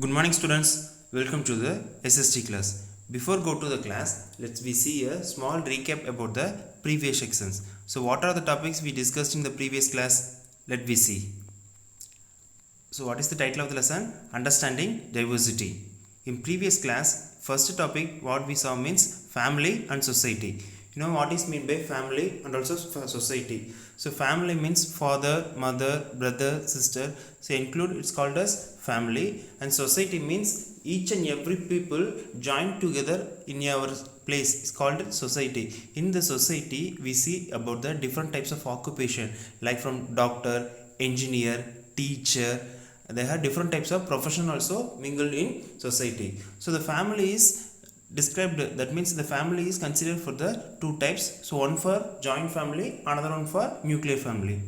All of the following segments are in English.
Good morning students, welcome to the SST class. Before go to the class, let's we see a small recap about the previous sections. So what are the topics we discussed in the previous class? Let we see. So what is the title of the lesson? Understanding diversity. In previous class, first topic what we saw means family and society. You know what is mean by family and also society. So family means father, mother, brother, sister. So include it's called as family, and society means each and every people join together in our place. It's called society. In the society we see about the different types of occupation like from doctor, engineer, teacher. They have different types of profession also mingled in society. So the family is described, that means the family is considered for the two types. So one for joint family, another one for nuclear family.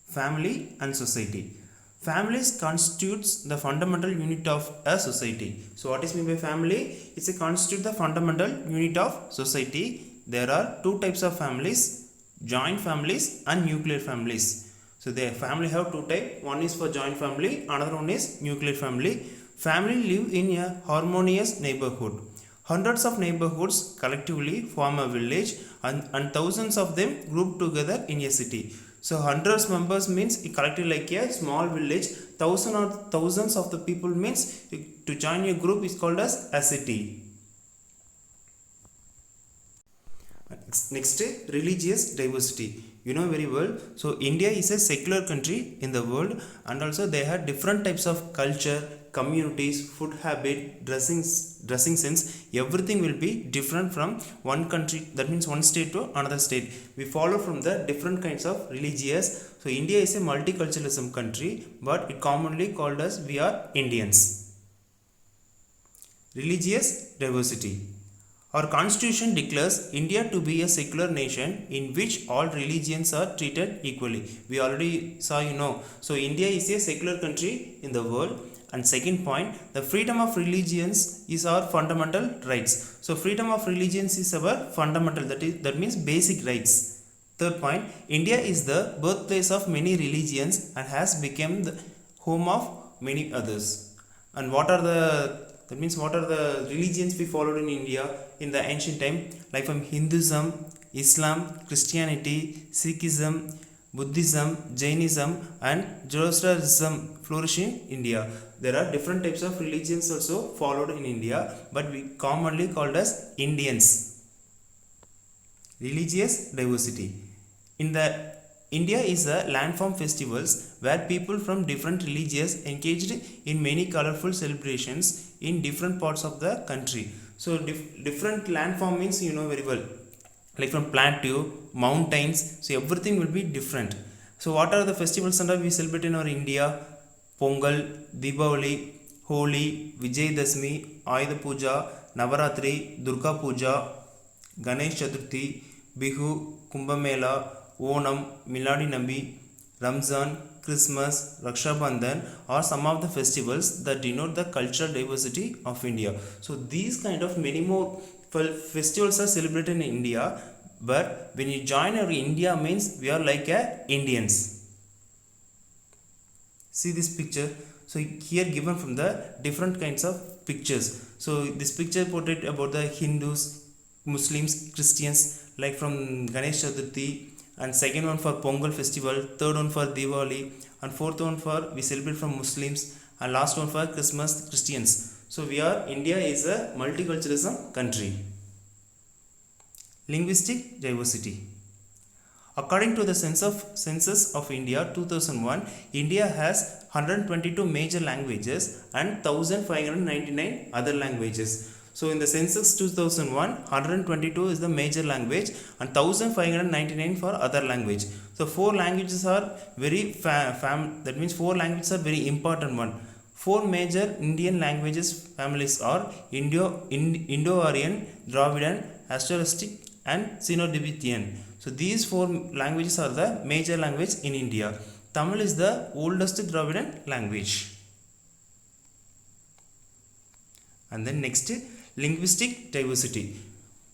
Family and society. Families constitutes the fundamental unit of a society. So what is meant by family? It's a constitute the fundamental unit of society. There are two types of families, joint families and nuclear families. So the family have two types. One is for joint family, another one is nuclear family. Family live in a harmonious neighborhood. Hundreds of neighborhoods collectively form a village, and thousands of them group together in a city. So hundreds members means it collected like a small village. Thousands of the people means to join a group is called as a city. Next, religious diversity. You know very well. So India is a secular country in the world, and also they have different types of culture, communities, food habit, dressing sense. Everything will be different from one country, that means one state to another state. We follow from the different kinds of religious. So India is a multiculturalism country, but it commonly called as we are Indians. Religious diversity. Our constitution declares India to be a secular nation in which all religions are treated equally. We already saw, So India is a secular country in the world. And second point, the freedom of religions is our fundamental rights. So freedom of religions is our fundamental, that means basic rights. Third point, India is the birthplace of many religions and has become the home of many others. And what are the religions we followed in India in the ancient time? Like from Hinduism, Islam, Christianity, Sikhism, Buddhism, Jainism and Zoroastrianism flourish in India. There are different types of religions also followed in India, but we commonly called as Indians. Religious diversity. In the India is a landform festivals where people from different religions engaged in many colorful celebrations in different parts of the country. So different landform means very well, like from plateau, mountains. So everything will be different. So what are the festivals that we celebrate in our India? Pongal, Deepavali, Holi, Vijayadashmi, Ayudha Puja, Navaratri, Durga Puja, Ganesh Chaturthi, Bihu, Kumbh Mela, Onam, Miladi Nabi, Ramzan, Christmas, Raksha Bandhan are some of the festivals that denote the cultural diversity of India. So these kind of many more festivals are celebrated in India, but when you join our India means we are like Indians. See this picture. So here given from the different kinds of pictures. So this picture portrayed about the Hindus, Muslims, Christians, like from Ganesh Chaturthi, and second one for Pongal festival, third one for Diwali, and fourth one for we celebrate from Muslims, and last one for Christmas, Christians. So India is a multiculturalism country. Linguistic diversity. According to the Census of India 2001, India has 122 major languages and 1599 other languages. So in the census 2001, 122 is the major language and 1599 for other language. So four languages are very that means four languages are very important one. Four major Indian languages families are Indo-Aryan, Dravidian, Austro-Asiatic and Sino-Tibetan. So these four languages are the major language in India. Tamil is the oldest Dravidian language. And then next, linguistic diversity.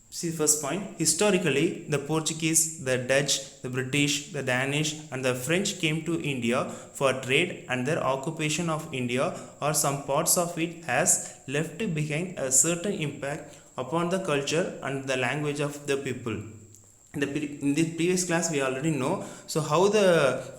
See, first point, historically, the Portuguese, the Dutch, the British, the Danish, and the French came to India for trade, and their occupation of India or some parts of it has left behind a certain impact upon the culture and the language of the people. In the previous class we already know, so how the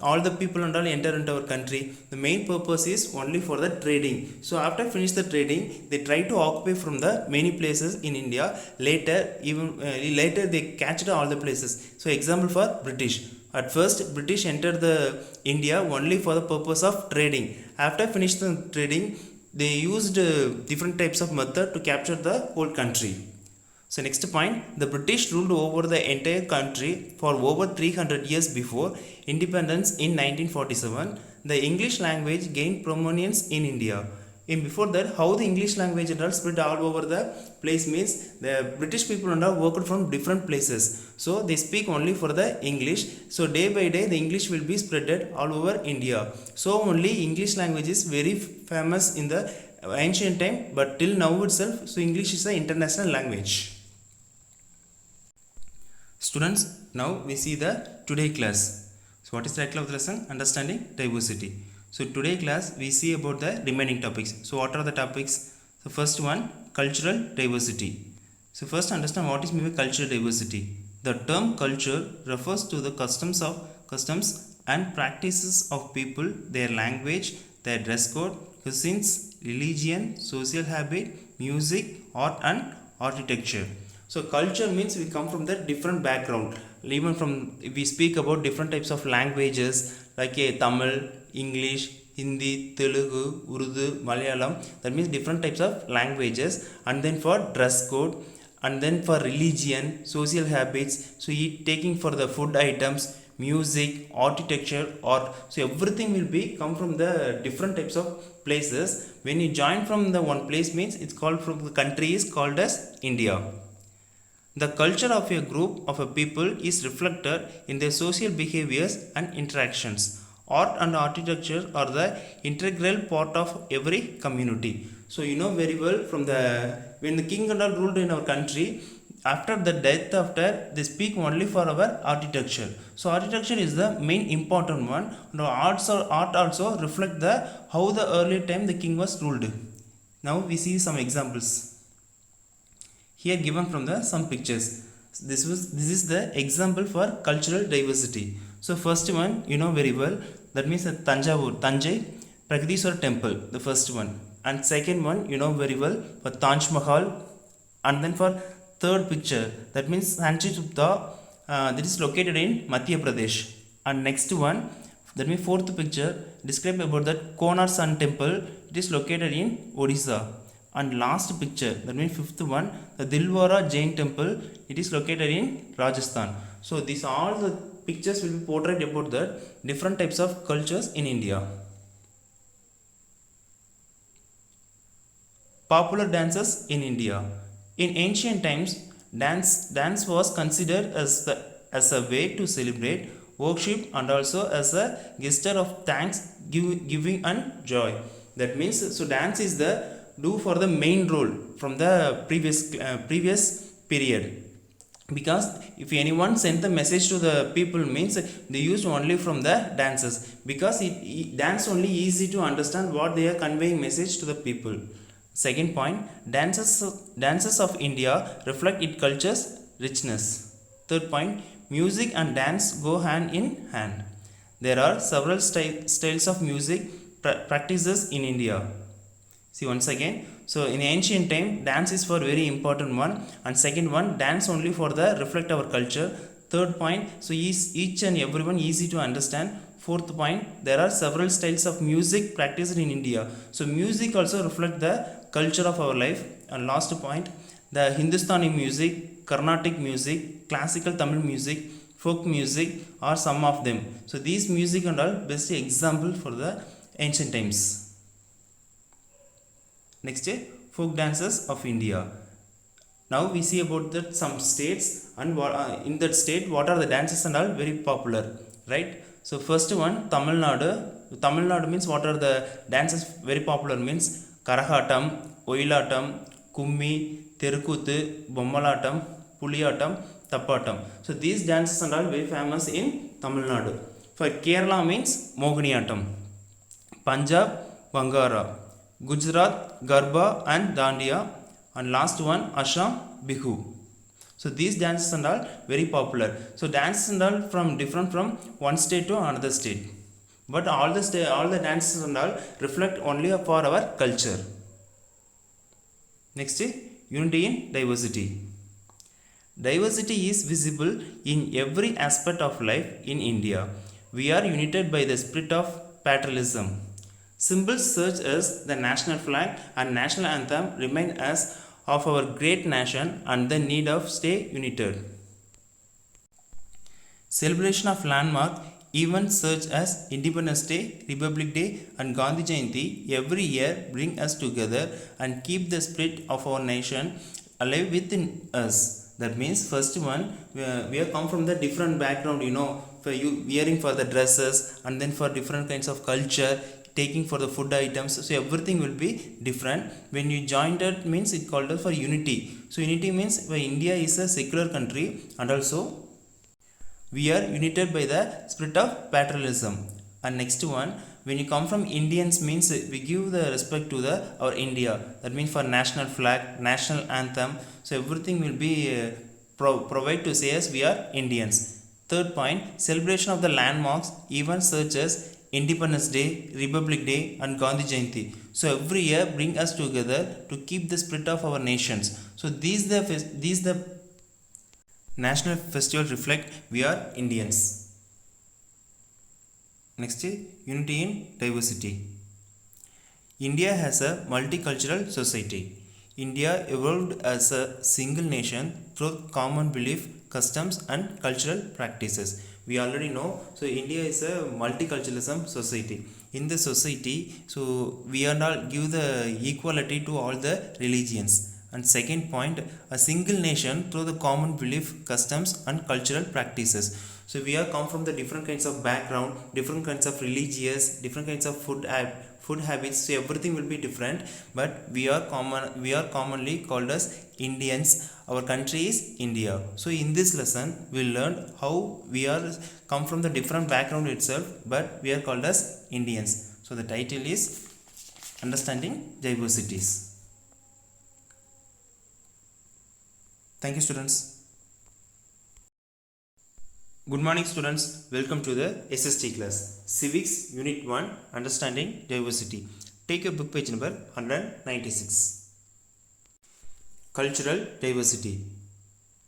all the people and all enter into our country, the main purpose is only for the trading. So after finish the trading, they try to occupy from the many places in India. Later, even later they catched all the places. So example for British, at first British entered the India only for the purpose of trading. After finish the trading, they used different types of method to capture the whole country. So next point, the British ruled over the entire country for over 300 years before independence in 1947. The English language gained prominence in India. In before that, how the English language and all spread all over the place means the British people and all worked from different places. So they speak only for the English. So day by day, the English will be spreaded all over India. So only English language is very famous in the ancient time, but till now itself, so English is the international language. Students, now we see the today class. So what is the title of the lesson? Understanding diversity. So today class we see about the remaining topics. So what are the topics? So first one, cultural diversity. So first understand what is meant by cultural diversity. The term culture refers to the customs and practices of people, their language, their dress code, cuisines, religion, social habit, music, art and architecture. So culture means we come from the different background. Even from, if we speak about different types of languages like Tamil, English, Hindi, Telugu, Urdu, Malayalam, that means different types of languages. And then for dress code, and then for religion, social habits, so taking for the food items, music, architecture, or so everything will be come from the different types of places. When you join from the one place means it's called, from the country is called as India. The culture of a group of a people is reflected in their social behaviors and interactions. Art and architecture are the integral part of every community. So you know very well, from the when the king and all ruled in our country, after the death, after they speak only for our architecture. So architecture is the main important one. And art also reflect the how the early time the king was ruled. Now we see some examples here given from the some pictures. This is the example for cultural diversity. So first one you know very well, that means the Tanjai Pragadiswara temple, the first one. And second one you know very well, for Taj Mahal. And then for third picture, that means Sanchi Supta, that is located in Madhya Pradesh. And next one, that means fourth picture, describe about that Konark Sun temple, it is located in Odisha. And last picture, that means fifth one, the Dilwara Jain temple, it is located in Rajasthan. So these all the pictures will be portrayed about the different types of cultures in India. Popular dances in India. In ancient times, dance was considered as a way to celebrate, worship, and also as a gesture of thanks, giving and joy. That means, so dance is the do for the main role from the previous period. Because if anyone sent the message to the people means they used only from the dances, because dance only easy to understand what they are conveying message to the people. Second point, dances of India reflect its culture's richness. Third point, music and dance go hand in hand. There are several styles of music practices in India. See once again, so in ancient time, dance is for very important one. And second one, dance only for the reflect our culture. Third point, so each and everyone easy to understand. Fourth point, there are several styles of music practiced in India. So music also reflect the culture of our life. And last point, the Hindustani music, Carnatic music, classical Tamil music, folk music are some of them. So these music and all best example for the ancient times. Next, folk dances of India. Now we see about that some states, and in that state what are the dances and all very popular, right? So first one, Tamil Nadu. Tamil Nadu means what are the dances very popular means Karahatam, Oyilatam, Kummi, Terukuthu, Bommalatam, Puliyattam, Tappatam. So these dances are all very famous in Tamil Nadu. For Kerala means Mohiniyattam, Punjab Bangara, Gujarat Garba and Dandiya, and last one Assam Bihu. So these dances and all very popular. So dances and all from different from one state to another state. But all the dances and all reflect only for our culture. Next, unity in diversity. Diversity is visible in every aspect of life in India. We are united by the spirit of patriotism. Symbols such as the national flag and national anthem remind us of our great nation and the need of stay united. Celebration of landmark events such as Independence Day, Republic Day and Gandhi Jayanti every year bring us together and keep the spirit of our nation alive within us. That means first one, we have come from the different background, for you wearing for the dresses and then for different kinds of culture, taking for the food items. So everything will be different. When you join that means it called us for unity. So unity means India is a secular country and also we are united by the spirit of patriotism. And next one, when you come from Indians means we give the respect to our India. That means for national flag, national anthem. So everything will be provide to say as we are Indians. Third point, celebration of the landmarks, events such as Independence Day, Republic Day and Gandhi Jayanti. So every year bring us together to keep the spirit of our nations. So these the national festival reflect we are Indians. Next, unity in diversity. India has a multicultural society. India evolved as a single nation through common belief, customs and cultural practices. We already know, so India is a multiculturalism society. In the society, so we are not give the equality to all the religions. And second point, a single nation through the common belief, customs and cultural practices. So we are come from the different kinds of background, different kinds of religious, different kinds of food habits. So everything will be different, but we are commonly called as Indians. Our country is India. So in this lesson we learned how we are come from the different background itself, but we are called as Indians. So the title is Understanding Diversities. Thank you, students. Good morning, students. Welcome to the SST class. Civics Unit 1, Understanding Diversity. Take your book page number 196. Cultural diversity.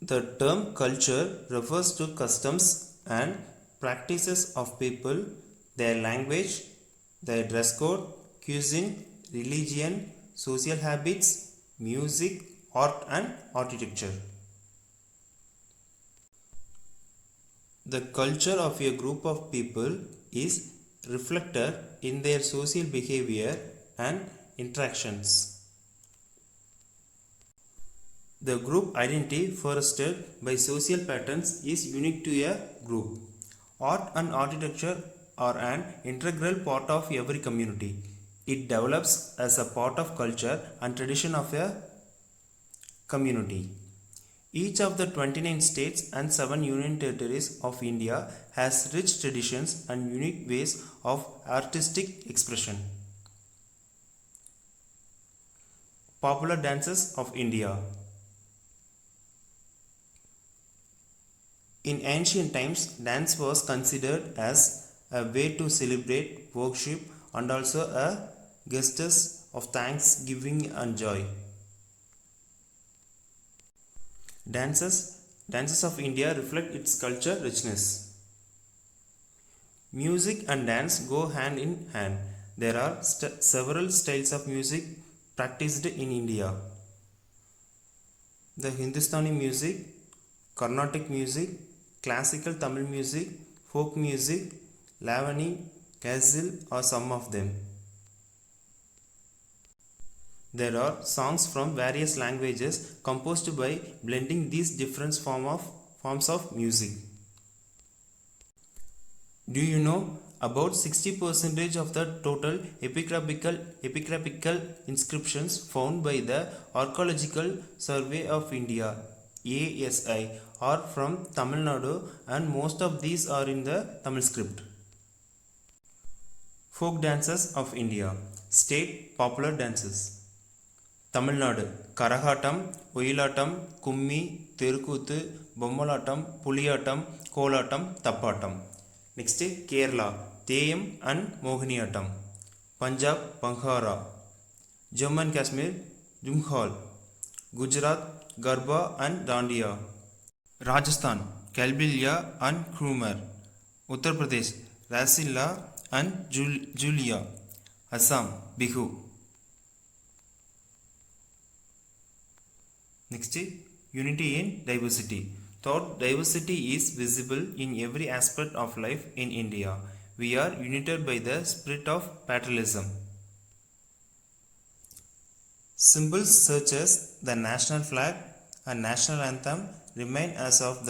The term culture refers to customs and practices of people, their language, their dress code, cuisine, religion, social habits, music, art and architecture. The culture of a group of people is reflected in their social behavior and interactions. The group identity fostered by social patterns is unique to a group. Art and architecture are an integral part of every community. It develops as a part of culture and tradition of a community. Each of the 29 states and 7 union territories of India has rich traditions and unique ways of artistic expression. Popular dances of India. In ancient times, dance was considered as a way to celebrate, worship, and also a gesture of thanksgiving and joy. Dances of India reflect its culture richness. Music and dance go hand in hand. There are several styles of music practiced in India. The Hindustani music, Carnatic music, classical Tamil music, folk music, Lavani, Ghazal are some of them. There are songs from various languages composed by blending these different forms of music. Do you know about 60% of the total epigraphical inscriptions found by the Archaeological Survey of India ASI are from Tamil Nadu and most of these are in the Tamil script. Folk dances of India. State popular dances. Tamil Nadu Karagatam, Oyilatam, Kummi, Terukuthu, Bommalatam, Puliyattam, Kolatam, Tappatam. Next Kerala Theyam and Mohiniyattam. Punjab Bhangra. Jammu and Kashmir Jumkhal. Gujarat Garba and Dandiya. Rajasthan Kalbilya and Krumer. Uttar Pradesh Rasila and Julia. Assam Bihu. Next, unity in diversity. Thought diversity is visible in every aspect of life in India. We are united by the spirit of patriotism. Symbols such as the national flag and national anthem remain as of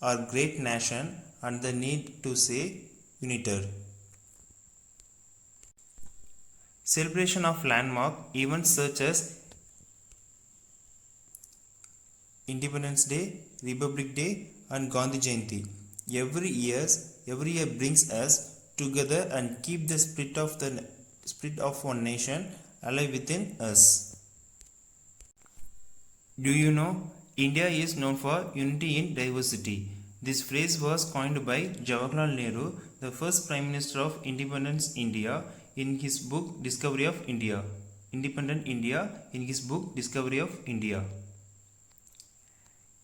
our great nation and the need to stay united. Celebration of landmark events such as Independence Day, Republic Day and Gandhi Jayanti every year brings us together and keep the spirit of one nation alive within us. Do you know India is known for unity in diversity? This phrase was coined by Jawaharlal Nehru, the first Prime Minister of Independent India, in his book Discovery of India. Independent India in his book Discovery of India.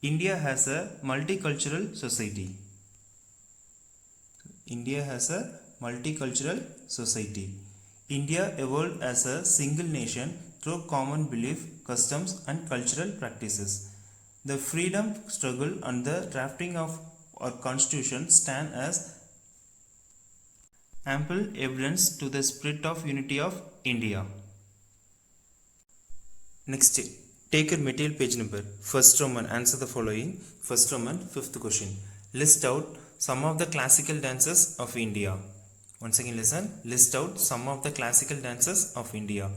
India has a multicultural society. India has a multicultural society. India evolved as a single nation through common belief, customs and cultural practices. The freedom struggle and the drafting of our constitution stand as ample evidence to the spirit of unity of India. Next, take your material page number. First Roman, answer the following. First Roman, fifth question. List out some of the classical dances of India. Once again listen. List out some of the classical dances of India.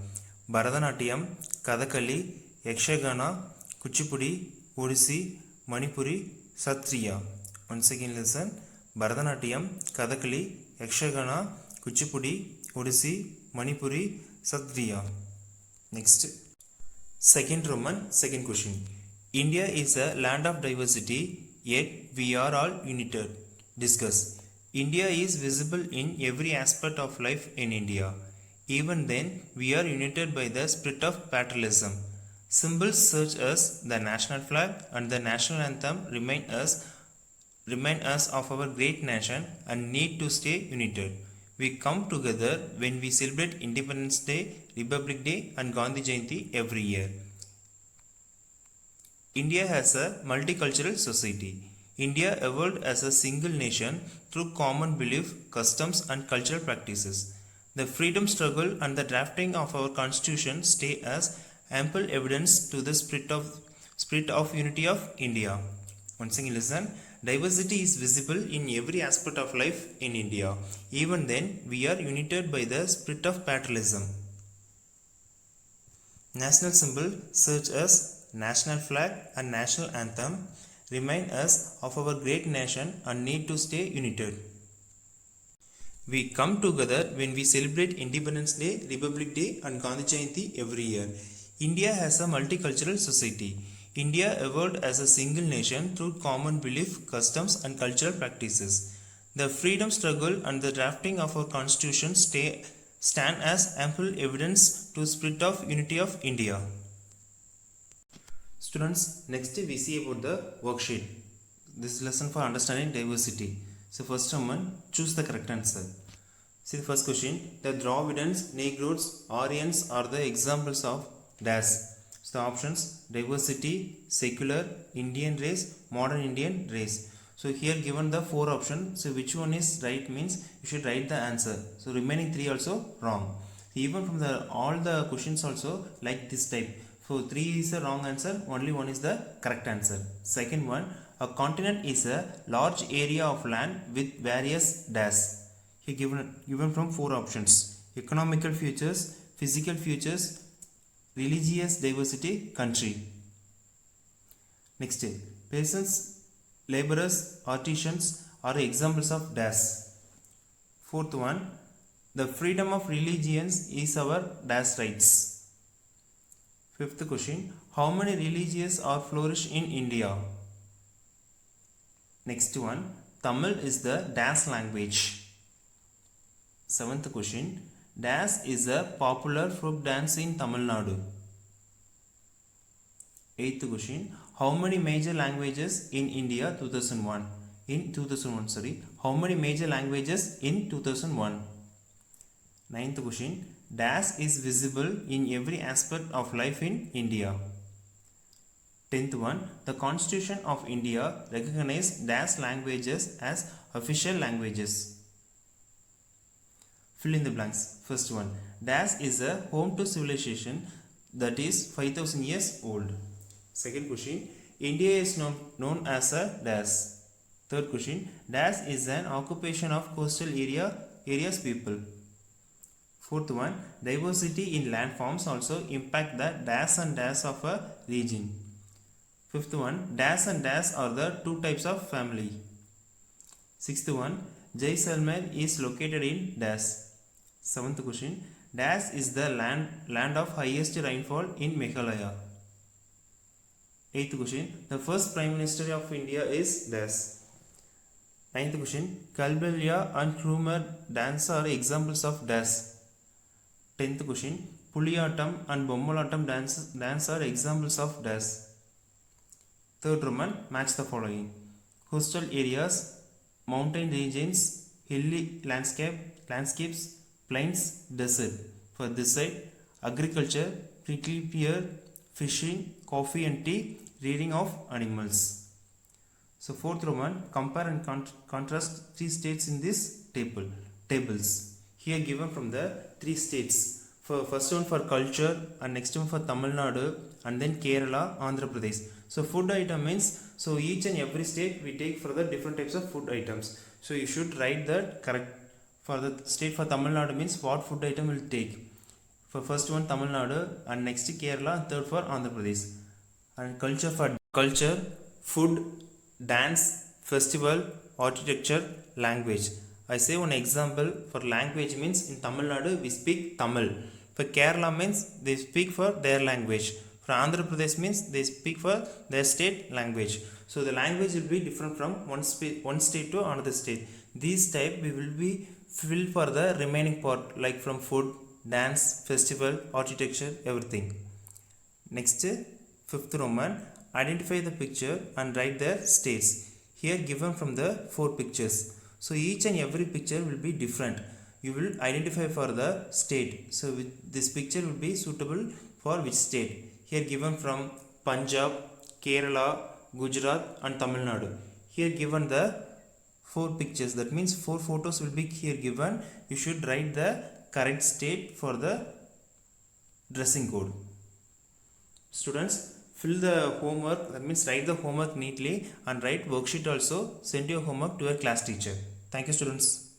Bharatanatyam, Kathakali, Yakshagana, Kuchipudi, Odissi, Manipuri, Satriya. Once again listen. Bharatanatyam, Kathakali, Yakshagana, Kuchipudi, Odissi, Manipuri, Satriya. Next. Second Roman, second question. India is a land of diversity, yet we are all united. Discuss. India is visible in every aspect of life in India. Even then, we are united by the spirit of patriotism. Symbols such as the national flag and the national anthem remind us of our great nation and need to stay united. We come together when we celebrate Independence Day, Republic Day and Gandhi Jayanti every year. India has a multicultural society. India evolved as a single nation through common belief, customs and cultural practices. The freedom struggle and the drafting of our constitution stay as ample evidence to the spirit of unity of India. Once again listen. Diversity is visible in every aspect of life in India. Even then, we are united by the spirit of patriotism. National symbol such as national flag and national anthem remind us of our great nation and need to stay united. We come together when we celebrate Independence Day, Republic Day and Gandhi Jayanti every year. India has a multicultural society. India evolved as a single nation through common belief, customs and cultural practices. The freedom struggle and the drafting of our constitution stand as ample evidence to spirit of unity of India. Students, next we see about the worksheet. This lesson for understanding diversity. So first one, choose the correct answer. See the first question. The Dravidians, Negroes, Aryans are the examples of dash. So the options: diversity, secular, Indian race, modern Indian race. So here given the 4 options. So which one is right means you should write the answer. So remaining 3 also wrong. Even from all the questions also like this type. So 3 is the wrong answer, only 1 is the correct answer. Second one, a continent is a large area of land with various dash. Here given from 4 options: economical features, physical features, religious diversity, country. Next, peasants, laborers, artisans are examples of dash. Fourth one, the freedom of religions is our dash rights. Fifth question, how many religions are flourish in India? Next one, Tamil is the dash language. Seventh question, dash is a popular folk dance in Tamil Nadu. Eighth question, how many major languages in India 2001? How many major languages in 2001? Ninth question, dash is visible in every aspect of life in India. 10th one, the Constitution of India recognized dash languages as official languages. Fill in the blanks. First one, dash is a home to civilization that is 5000 years old. Second question, India is known as a dash. Third question, dash is an occupation of coastal areas people. Fourth one, diversity in landforms also impact the dash and dash of a region. Fifth one, dash and dash are the two types of family. Sixth one, Jaisalmer is located in dash. Seventh question, dash is the land of highest rainfall in Meghalaya. Eighth question, the first Prime Minister of India is dash. Ninth question, Kalbelia and Krumer dance are examples of dash. 10th question, Puliyattam and Bommalattam dance are examples of dash. Third Roman, match the following. Coastal areas, mountain regions, hilly landscapes, plains, desert. For this side, agriculture, prickly pear, fishing, coffee and tea, rearing of animals. So fourth Roman, compare and contrast three states in this tables. Here given from the three states. For first one for culture and next one for Tamil Nadu and then Kerala, Andhra Pradesh. So food item means, so each and every state we take for the different types of food items. So you should write that correct. For the state for Tamil Nadu means what food item will take. For first one Tamil Nadu and next Kerala, third for Andhra Pradesh. And culture for culture, food, dance, festival, architecture, language. I say one example for language means in Tamil Nadu we speak Tamil. For Kerala means they speak for their language. For Andhra Pradesh means they speak for their state language. So the language will be different from one state to another state. These type we will be filled for the remaining part like from food, dance, festival, architecture, everything. Next, fifth Roman, identify the picture and write their states. Here given from the four pictures. So each and every picture will be different. You will identify for the state. So this picture will be suitable for which state. Here given from Punjab, Kerala, Gujarat and Tamil Nadu. Here given the four pictures. That means four photos will be here given. You should write the correct state for the dressing code. Students, fill the homework. That means write the homework neatly and write worksheet also. Send your homework to your class teacher. Thank you, students.